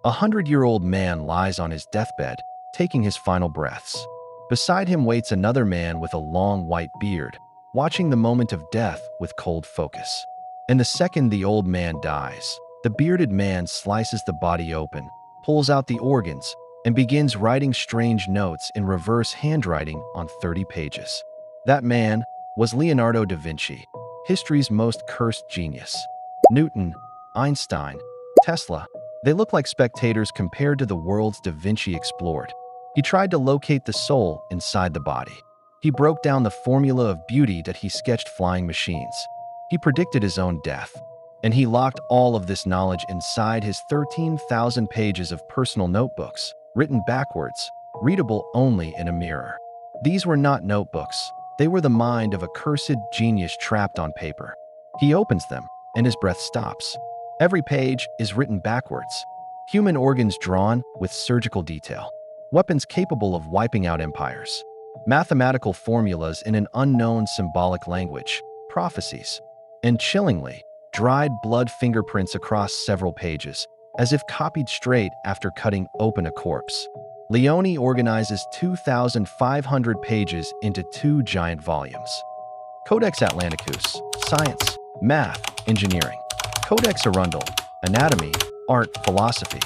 100-year-old man lies on his deathbed, taking his final breaths. Beside him waits another man with a long white beard, watching the moment of death with cold focus. And the second the old man dies, the bearded man slices the body open, pulls out the organs, and begins writing strange notes in reverse handwriting on 30 pages. That man was Leonardo da Vinci, history's most cursed genius. Newton, Einstein, Tesla, they look like spectators compared to the worlds da Vinci explored. He tried to locate the soul inside the body. He broke down the formula of beauty that he sketched flying machines. He predicted his own death. And he locked all of this knowledge inside his 13,000 pages of personal notebooks, written backwards, readable only in a mirror. These were not notebooks. They were the mind of a cursed genius trapped on paper. He opens them, and his breath stops. Every page is written backwards. Human organs drawn with surgical detail. Weapons capable of wiping out empires. Mathematical formulas in an unknown symbolic language. Prophecies. And chillingly, dried blood fingerprints across several pages, as if copied straight after cutting open a corpse. Leone organizes 2,500 pages into 2 giant volumes. Codex Atlanticus, science, math, engineering. Codex Arundel, anatomy, art, philosophy.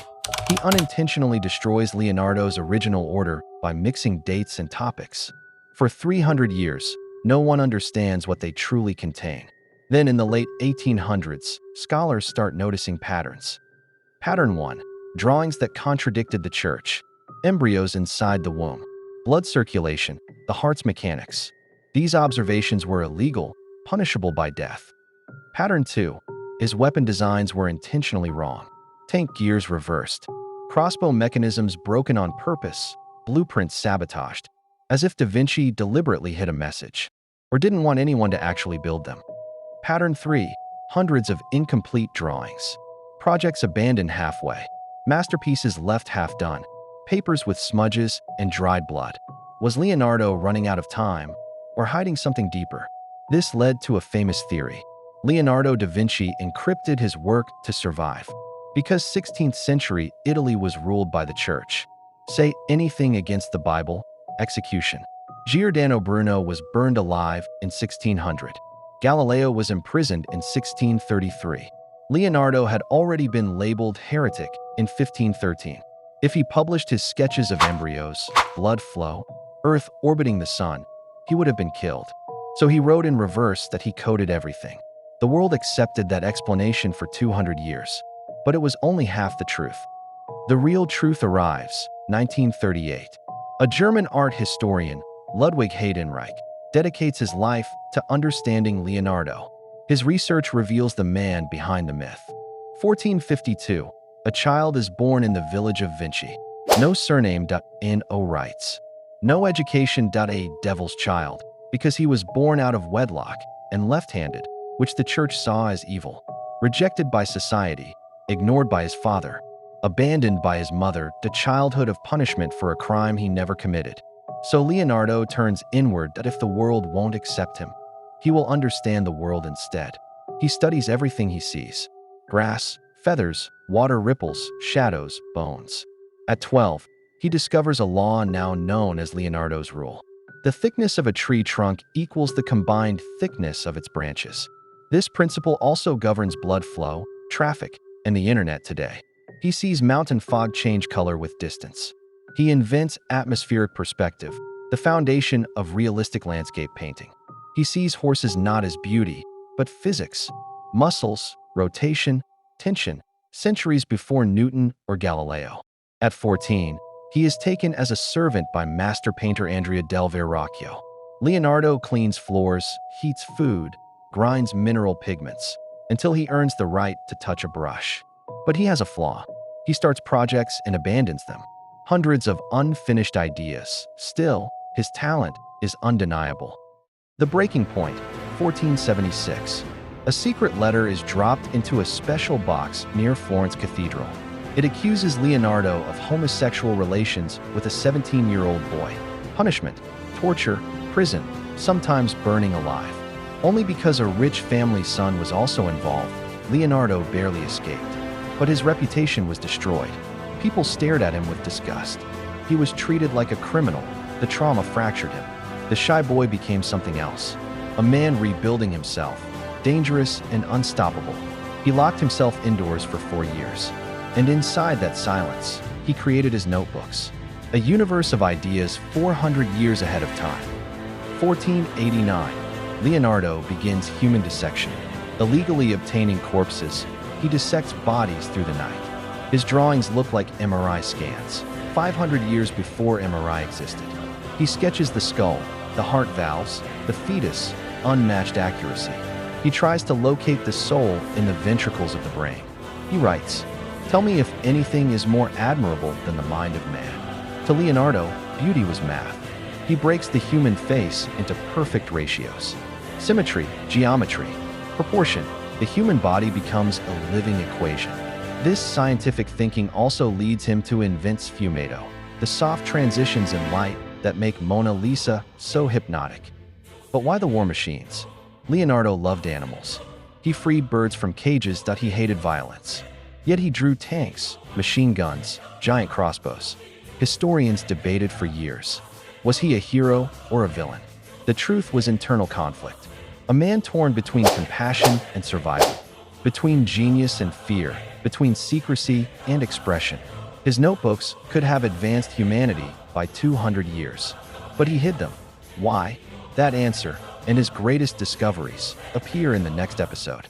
He unintentionally destroys Leonardo's original order by mixing dates and topics. For 300 years, no one understands what they truly contain. Then in the late 1800s, scholars start noticing patterns. Pattern 1. Drawings that contradicted the church. Embryos inside the womb. Blood circulation, the heart's mechanics. These observations were illegal, punishable by death. Pattern 2. His weapon designs were intentionally wrong. Tank gears reversed. Crossbow mechanisms broken on purpose. Blueprints sabotaged. As if Da Vinci deliberately hid a message. Or didn't want anyone to actually build them. Pattern 3. Hundreds of incomplete drawings. Projects abandoned halfway. Masterpieces left half done. Papers with smudges and dried blood. Was Leonardo running out of time or hiding something deeper? This led to a famous theory. Leonardo da Vinci encrypted his work to survive. Because 16th century Italy was ruled by the church. Say anything against the Bible, execution. Giordano Bruno was burned alive in 1600. Galileo was imprisoned in 1633. Leonardo had already been labeled heretic in 1513. If he published his sketches of embryos, blood flow, Earth orbiting the sun, he would have been killed. So he wrote in reverse that he coded everything. The world accepted that explanation for 200 years, but it was only half the truth. The real truth arrives, 1938. A German art historian, Ludwig Heidenreich, dedicates his life to understanding Leonardo. His research reveals the man behind the myth. 1452. A child is born in the village of Vinci. No surname. No rights. No education. A devil's child, because he was born out of wedlock and left-handed, which the church saw as evil. Rejected by society, ignored by his father, abandoned by his mother, the childhood of punishment for a crime he never committed. So Leonardo turns inward that if the world won't accept him, he will understand the world instead. He studies everything he sees. Grass, feathers, water ripples, shadows, bones. At 12, he discovers a law now known as Leonardo's rule. The thickness of a tree trunk equals the combined thickness of its branches. This principle also governs blood flow, traffic, and the internet today. He sees mountain fog change color with distance. He invents atmospheric perspective, the foundation of realistic landscape painting. He sees horses not as beauty, but physics, muscles, rotation, tension, centuries before Newton or Galileo. At 14, he is taken as a servant by master painter Andrea del Verrocchio. Leonardo cleans floors, heats food, grinds mineral pigments, until he earns the right to touch a brush. But he has a flaw. He starts projects and abandons them. Hundreds of unfinished ideas. Still, his talent is undeniable. The breaking point, 1476. A secret letter is dropped into a special box near Florence Cathedral. It accuses Leonardo of homosexual relations with a 17-year-old boy. Punishment, torture, prison, sometimes burning alive. Only because a rich family son was also involved, Leonardo barely escaped. But his reputation was destroyed. People stared at him with disgust. He was treated like a criminal. The trauma fractured him. The shy boy became something else. A man rebuilding himself, dangerous and unstoppable. He locked himself indoors for 4 years. And inside that silence, he created his notebooks. A universe of ideas 400 years ahead of time. 1489. Leonardo begins human dissection. Illegally obtaining corpses, he dissects bodies through the night. His drawings look like MRI scans, 500 years before MRI existed. He sketches the skull, the heart valves, the fetus, unmatched accuracy. He tries to locate the soul in the ventricles of the brain. He writes, "Tell me if anything is more admirable than the mind of man." To Leonardo, beauty was math. He breaks the human face into perfect ratios. Symmetry, geometry, proportion. The human body becomes a living equation. This scientific thinking also leads him to invent sfumato, the soft transitions in light that make Mona Lisa so hypnotic. But why the war machines? Leonardo loved animals. He freed birds from cages that he hated violence. Yet he drew tanks, machine guns, giant crossbows. Historians debated for years. Was he a hero or a villain? The truth was internal conflict. A man torn between compassion and survival, between genius and fear, between secrecy and expression. His notebooks could have advanced humanity by 200 years, but he hid them. Why? That answer and his greatest discoveries appear in the next episode.